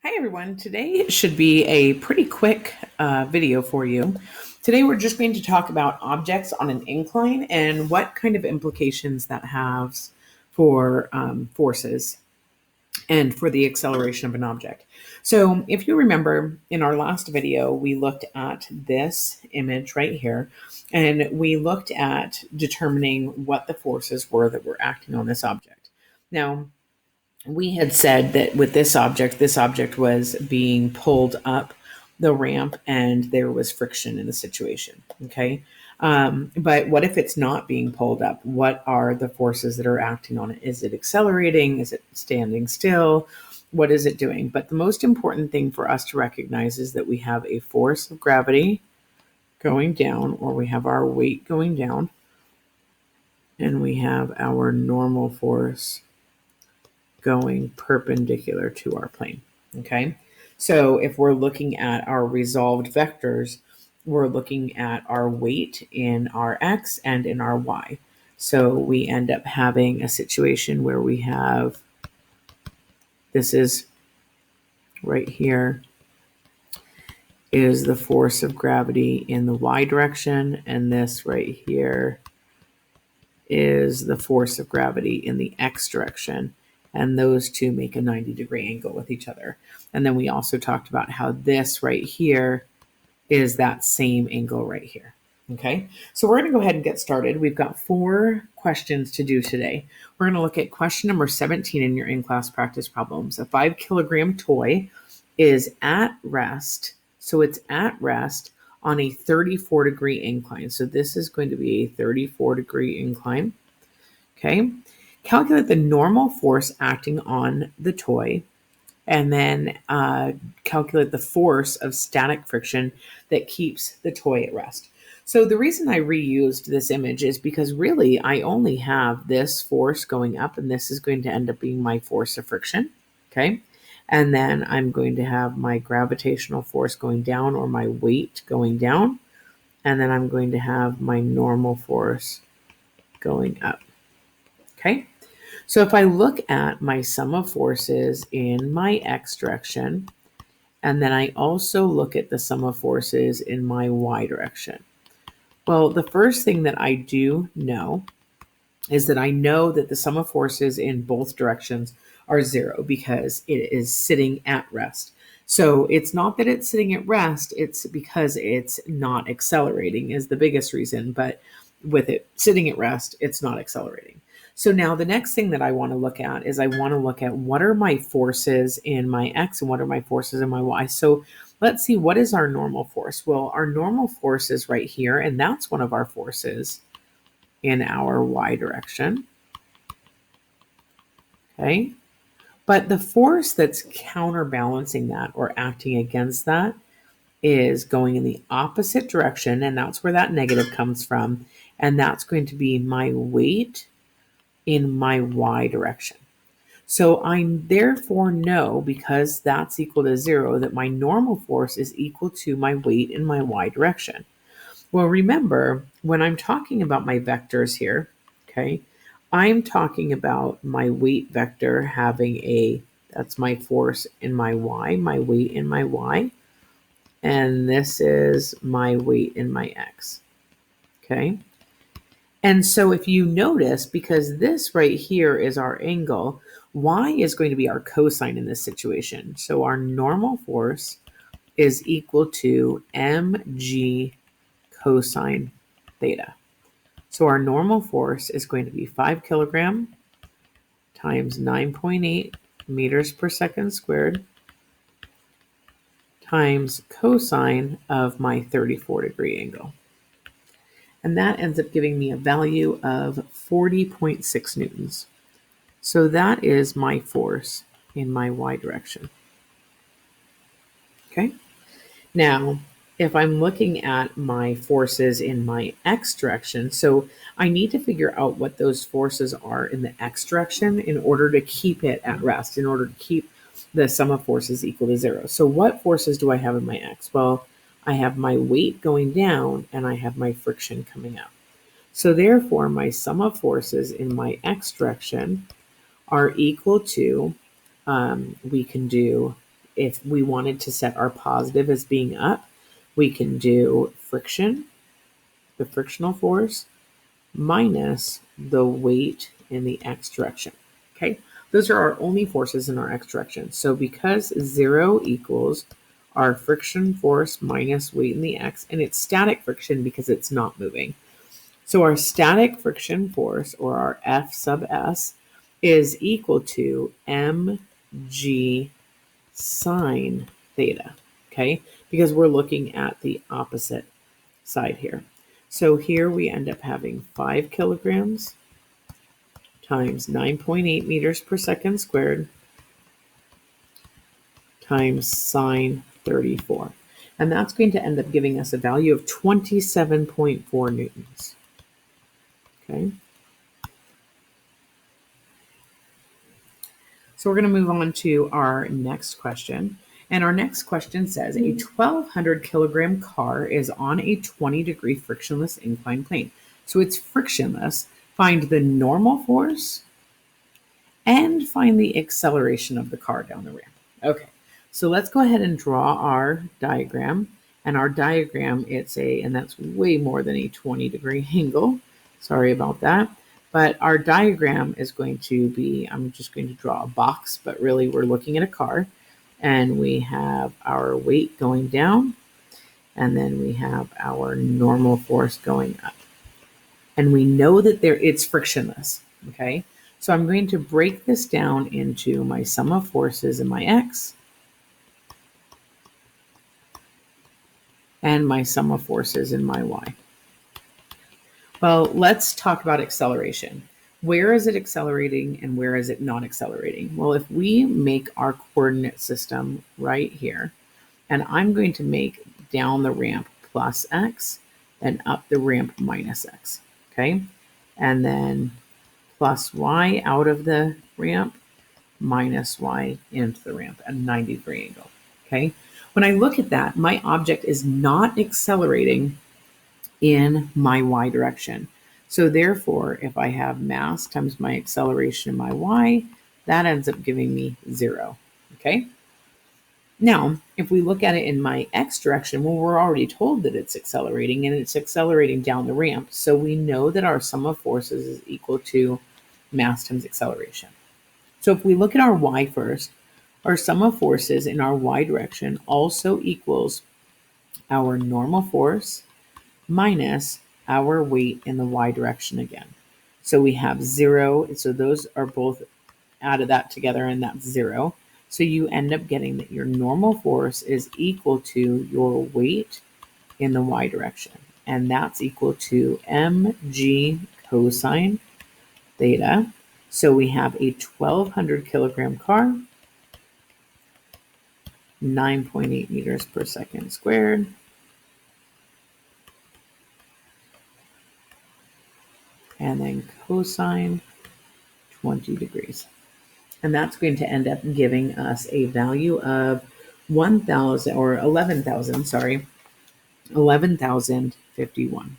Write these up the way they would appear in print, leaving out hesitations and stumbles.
Hi everyone, today should be a pretty quick video for you. Today we're just going to talk about objects on an incline and what kind of implications that has for forces and for the acceleration of an object. So if you remember in our last video, we looked at this image right here and we looked at determining what the forces were that were acting on this object. Now, we had said that with this object was being pulled up the ramp and there was friction in the situation. Okay. But what if it's not being pulled up? What are the forces that are acting on it? Is it accelerating? Is it standing still? What is it doing? But the most important thing for us to recognize is that we have a force of gravity going down, or we have our weight going down, and we have our normal force going perpendicular to our plane. Okay. So if we're looking at our resolved vectors, we're looking at our weight in our X and in our Y. So we end up having a situation where we have, this is right here, is the force of gravity in the Y direction, and this right here is the force of gravity in the X direction. And those two make a 90-degree angle with each other. And then we also talked about how this right here is that same angle right here. Okay, so we're going to go ahead and get started. We've got 4 questions to do today. We're going to look at question number 17 in your in-class practice problems. A 5-kilogram toy is at rest. So it's at rest on a 34-degree incline. So this is going to be a 34-degree incline. Okay. Calculate the normal force acting on the toy, and then calculate the force of static friction that keeps the toy at rest. So the reason I reused this image is because really I only have this force going up, and this is going to end up being my force of friction. Okay. And then I'm going to have my gravitational force going down, or my weight going down. And then I'm going to have my normal force going up. Okay. So if I look at my sum of forces in my X direction, and then I also look at the sum of forces in my Y direction. Well, the first thing that I do know is that I know that the sum of forces in both directions are 0 because it is sitting at rest. So it's not that it's sitting at rest, it's because it's not accelerating is the biggest reason, but with it sitting at rest, it's not accelerating. So now the next thing that I want to look at is I want to look at what are my forces in my X and what are my forces in my Y. So let's see, what is our normal force? Well, our normal force is right here, and that's one of our forces in our Y direction. Okay. But the force that's counterbalancing that or acting against that is going in the opposite direction, and that's where that negative comes from. And that's going to be my weight in my Y direction. So I therefore know, because that's equal to 0, that my normal force is equal to my weight in my Y direction. Well, remember, when I'm talking about my vectors here, okay, I'm talking about my weight vector having that's my force in my Y, my weight in my Y, and this is my weight in my X, okay? And so if you notice, because this right here is our angle, Y is going to be our cosine in this situation. So our normal force is equal to mg cosine theta. So our normal force is going to be 5 kilogram times 9.8 meters per second squared times cosine of my 34-degree angle. And that ends up giving me a value of 40.6 newtons. So that is my force in my Y direction. Okay. Now, if I'm looking at my forces in my X direction, so I need to figure out what those forces are in the X direction in order to keep it at rest, in order to keep the sum of forces equal to 0. So what forces do I have in my X? Well, I have my weight going down and I have my friction coming up. So therefore, my sum of forces in my X direction are equal to, we can do if we wanted to set our positive as being up, we can do friction, the frictional force, minus the weight in the x direction. Okay, those are our only forces in our x direction. So because 0 equals our friction force minus weight in the x, and it's static friction because it's not moving. So our static friction force, or our F sub S, is equal to mg sine theta, okay? Because we're looking at the opposite side here. So here we end up having 5 kilograms times 9.8 meters per second squared times sine 34. And that's going to end up giving us a value of 27.4 newtons. Okay. So we're going to move on to our next question. And our next question says, a 1,200 kilogram car is on a 20-degree frictionless incline plane. So it's frictionless. Find the normal force and find the acceleration of the car down the ramp. Okay, so let's go ahead and draw our diagram. And our diagram, and that's way more than a 20-degree angle. Sorry about that. But our diagram is going to be, I'm just going to draw a box, but really we're looking at a car. And we have our weight going down, and then we have our normal force going up. And we know that it's frictionless, okay? So I'm going to break this down into my sum of forces in my x and my sum of forces in my y. Well, let's talk about acceleration. Where is it accelerating and where is it not accelerating? Well, if we make our coordinate system right here, and I'm going to make down the ramp plus x and up the ramp minus x, okay? And then plus y out of the ramp minus y into the ramp at a 90-degree angle, okay? When I look at that, my object is not accelerating in my y direction. So therefore, if I have mass times my acceleration in my y, that ends up giving me 0, okay? Now, if we look at it in my x direction, well, we're already told that it's accelerating, and it's accelerating down the ramp. So we know that our sum of forces is equal to mass times acceleration. So if we look at our y first, our sum of forces in our y direction also equals our normal force minus our weight in the y direction again. So we have 0. So those are both added that together, and that's 0. So you end up getting that your normal force is equal to your weight in the y direction. And that's equal to mg cosine theta. So we have a 1,200 kilogram car, 9.8 meters per second squared, and then cosine 20 degrees. And that's going to end up giving us a value of 11,051.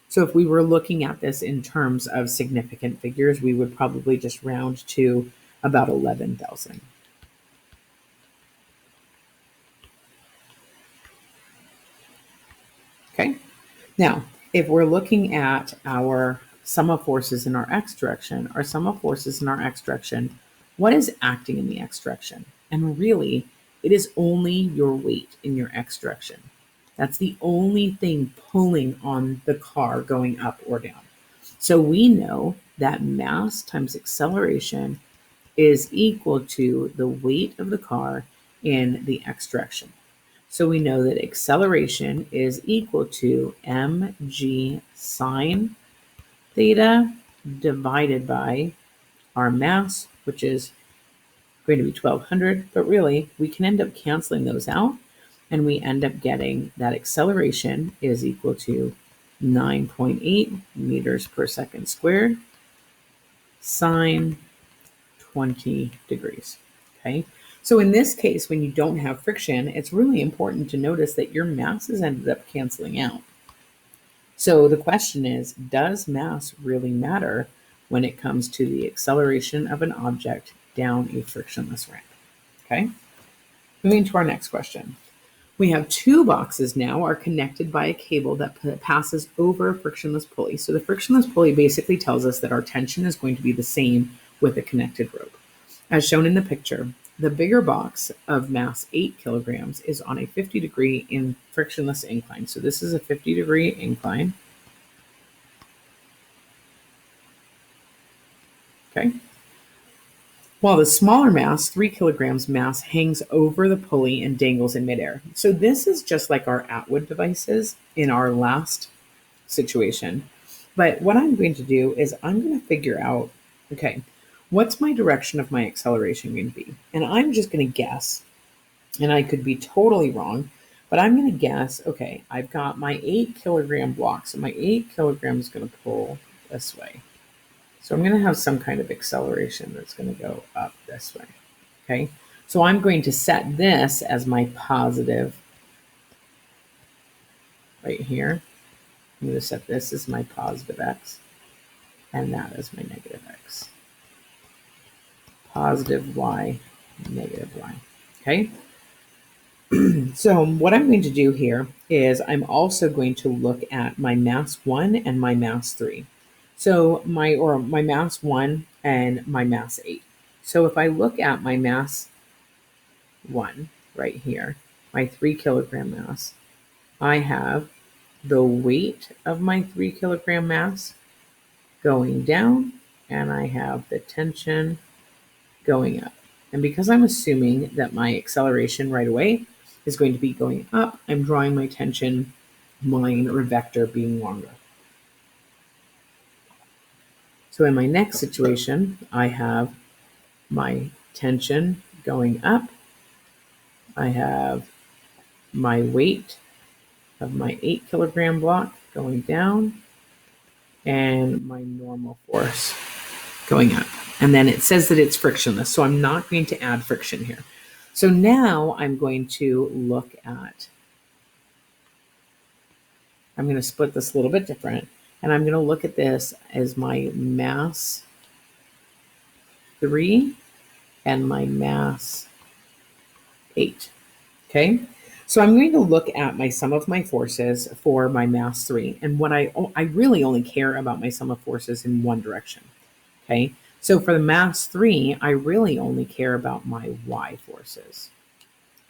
So if we were looking at this in terms of significant figures, we would probably just round to about 11,000. Okay. Now, if we're looking at our sum of forces in our x direction, our sum of forces in our x direction, what is acting in the x direction? And really, it is only your weight in your x direction. That's the only thing pulling on the car going up or down. So we know that mass times acceleration is equal to the weight of the car in the x direction. So we know that acceleration is equal to mg sine theta divided by our mass, which is going to be 1,200, but really we can end up canceling those out, and we end up getting that acceleration is equal to 9.8 meters per second squared sine 20 degrees, okay? So in this case, when you don't have friction, it's really important to notice that your masses ended up canceling out. So the question is, does mass really matter when it comes to the acceleration of an object down a frictionless ramp. Okay, moving to our next question. We have two boxes now are connected by a cable that passes over a frictionless pulley. So the frictionless pulley basically tells us that our tension is going to be the same with a connected rope. As shown in the picture, the bigger box of mass 8 kilograms is on a 50-degree in frictionless incline. So this is a 50-degree incline. Okay. While the smaller mass, 3 kilograms mass, hangs over the pulley and dangles in midair. So this is just like our Atwood devices in our last situation. But what I'm going to do is I'm going to figure out, okay, what's my direction of my acceleration going to be? And I'm just going to guess, and I could be totally wrong, but I'm going to guess, okay, I've got my 8 kilogram block. So my 8 kilograms is going to pull this way. So I'm going to have some kind of acceleration that's going to go up this way. Okay, so I'm going to set this as my positive right here. I'm going to set this as my positive x, and that is my negative x. Positive y, negative y. Okay, so what I'm going to do here is I'm also going to look at my mass 1 and my mass 3. So my mass 1 and my mass 8. So if I look at my mass 1 right here, my 3 kilogram mass, I have the weight of my 3 kilogram mass going down, and I have the tension going up. And because I'm assuming that my acceleration right away is going to be going up, I'm drawing my tension line or vector being longer. So in my next situation, I have my tension going up. I have my weight of my 8 kilogram block going down, and my normal force going up. And then it says that it's frictionless, so I'm not going to add friction here. So now I'm going to look at, I'm going to split this a little bit different, and I'm going to look at this as my mass 3 and my mass 8. Okay, so I'm going to look at my sum of my forces for my mass 3, and what I really only care about my sum of forces in one direction. Okay, so for the mass 3, I really only care about my y forces.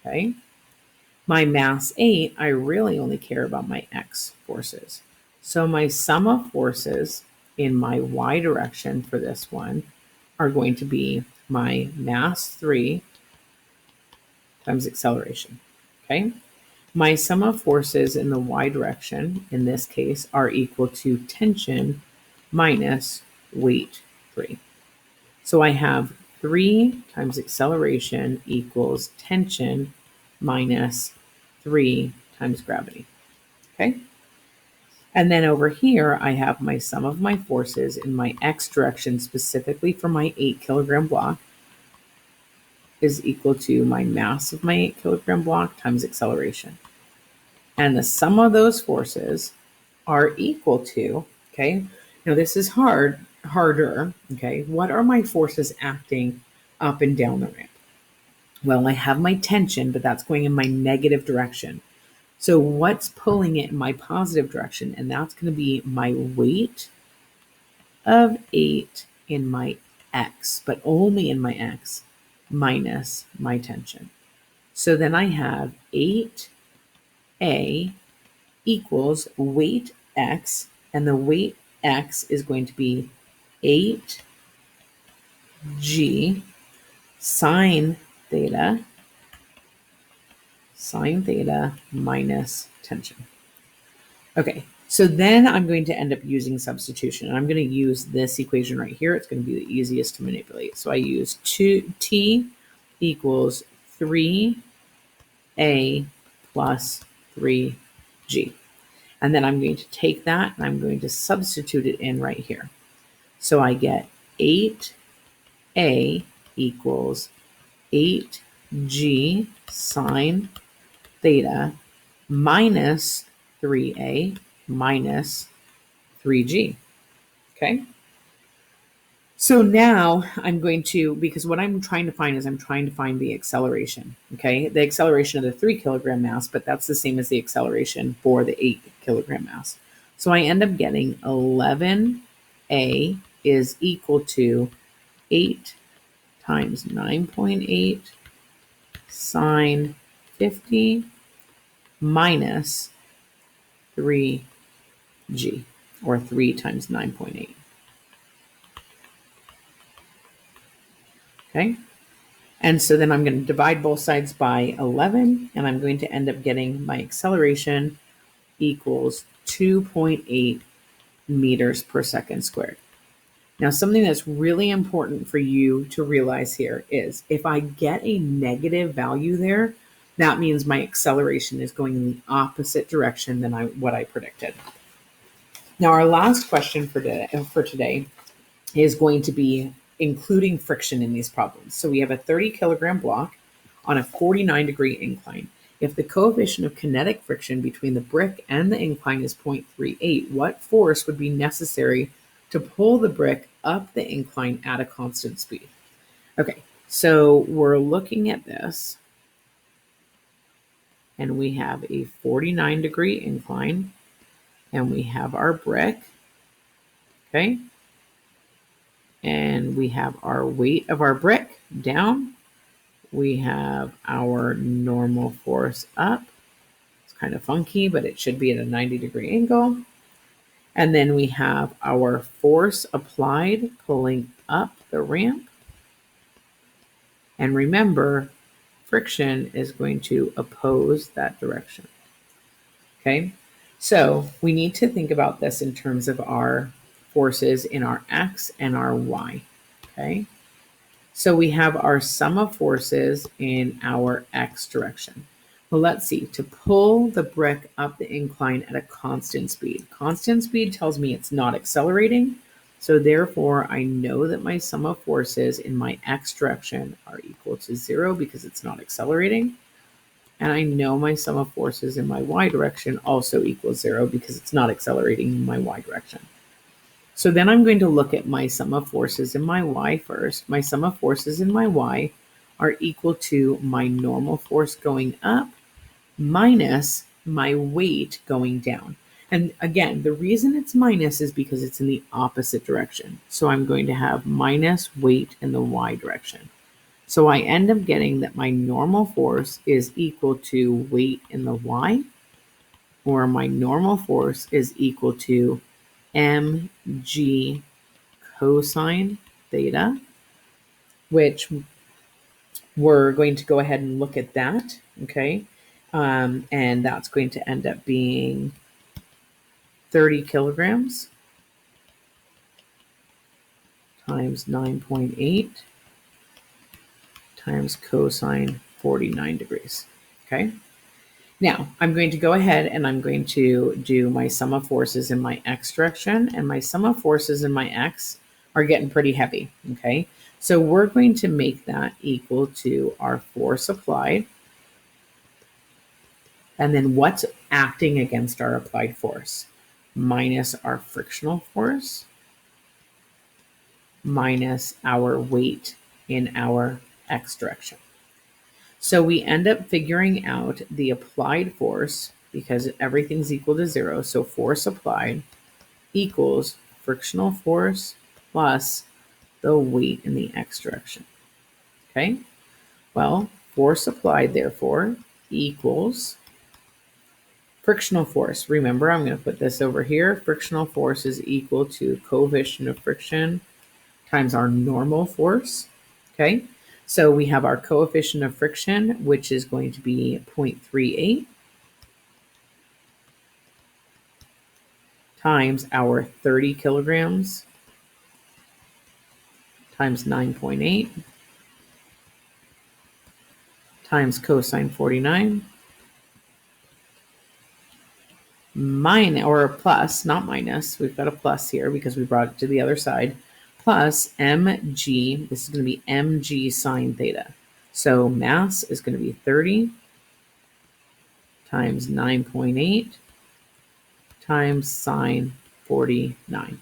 Okay, my mass 8, I really only care about my x forces. So my sum of forces in my y direction for this one are going to be my mass 3 times acceleration. Okay, my sum of forces in the y direction in this case are equal to tension minus weight 3. So I have 3 times acceleration equals tension minus 3 times gravity. Okay? And then over here, I have my sum of my forces in my x direction, specifically for my 8 kilogram block, is equal to my mass of my 8 kilogram block times acceleration. And the sum of those forces are equal to, okay, now this is harder, okay, what are my forces acting up and down the ramp? Well, I have my tension, but that's going in my negative direction. So what's pulling it in my positive direction? And that's going to be my weight of 8 in my x, but only in my x, minus my tension. So then I have 8a equals weight x, and the weight x is going to be 8g sine theta minus tension. Okay, so then I'm going to end up using substitution, and I'm going to use this equation right here. It's going to be the easiest to manipulate. So I use t equals 3a plus 3g. And then I'm going to take that and I'm going to substitute it in right here. So I get 8a equals 8g sine theta minus 3a minus 3g. Okay? So now I'm going to, because what I'm trying to find is I'm trying to find the acceleration, okay? The acceleration of the 3 kilogram mass, but that's the same as the acceleration for the 8 kilogram mass. So I end up getting 11A is equal to 8 times 9.8 sine 50 minus 3G, or 3 times 9.8. Okay? And so then I'm going to divide both sides by 11, and I'm going to end up getting my acceleration equals 2.8 meters per second squared. Now, something that's really important for you to realize here is if I get a negative value there, that means my acceleration is going in the opposite direction than what I predicted. Now, our last question for today is going to be including friction in these problems. So we have a 30 kilogram block on a 49-degree incline. If the coefficient of kinetic friction between the brick and the incline is 0.38, what force would be necessary to pull the brick up the incline at a constant speed? Okay, so we're looking at this, and we have a 49-degree incline, and we have our brick, okay? And we have our weight of our brick down. We have our normal force up. It's kind of funky, but it should be at a 90-degree angle. And then we have our force applied pulling up the ramp. And remember, friction is going to oppose that direction. Okay, so we need to think about this in terms of our forces in our X and our Y. Okay, so we have our sum of forces in our X direction. Well, let's see, to pull the brick up the incline at a constant speed. Constant speed tells me it's not accelerating. So therefore, I know that my sum of forces in my X direction are equal to 0 because it's not accelerating. And I know my sum of forces in my Y direction also equals 0 because it's not accelerating in my Y direction. So then I'm going to look at my sum of forces in my Y first. My sum of forces in my Y are equal to my normal force going up minus my weight going down. And again, the reason it's minus is because it's in the opposite direction. So I'm going to have minus weight in the Y direction. So I end up getting that my normal force is equal to weight in the Y, or my normal force is equal to mg cosine theta, which we're going to go ahead and look at that, okay? And that's going to end up being 30 kilograms times 9.8 times cosine 49 degrees, okay? Now, I'm going to go ahead and I'm going to do my sum of forces in my X direction, and my sum of forces in my X are getting pretty heavy, okay? So we're going to make that equal to our force applied, and then what's acting against our applied force? Minus our frictional force, minus our weight in our X direction. So we end up figuring out the applied force because everything's equal to 0. So force applied equals frictional force plus the weight in the X direction. Okay, well, force applied therefore equals frictional force. Remember, I'm going to put this over here. Frictional force is equal to coefficient of friction times our normal force. Okay, so we have our coefficient of friction, which is going to be 0.38 times our 30 kilograms times 9.8 times cosine 49 minus, or plus, not minus, we've got a plus here because we brought it to the other side, plus mg, this is going to be mg sine theta. So mass is going to be 30 times 9.8 times sine 49.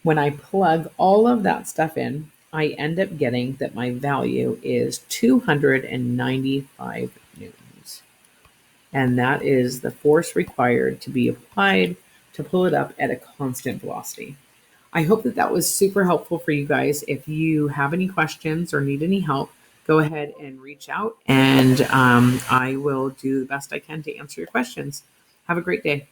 When I plug all of that stuff in, I end up getting that my value is 295 newtons. And that is the force required to be applied to pull it up at a constant velocity. I hope that that was super helpful for you guys. If you have any questions or need any help, go ahead and reach out, and I will do the best I can to answer your questions. Have a great day.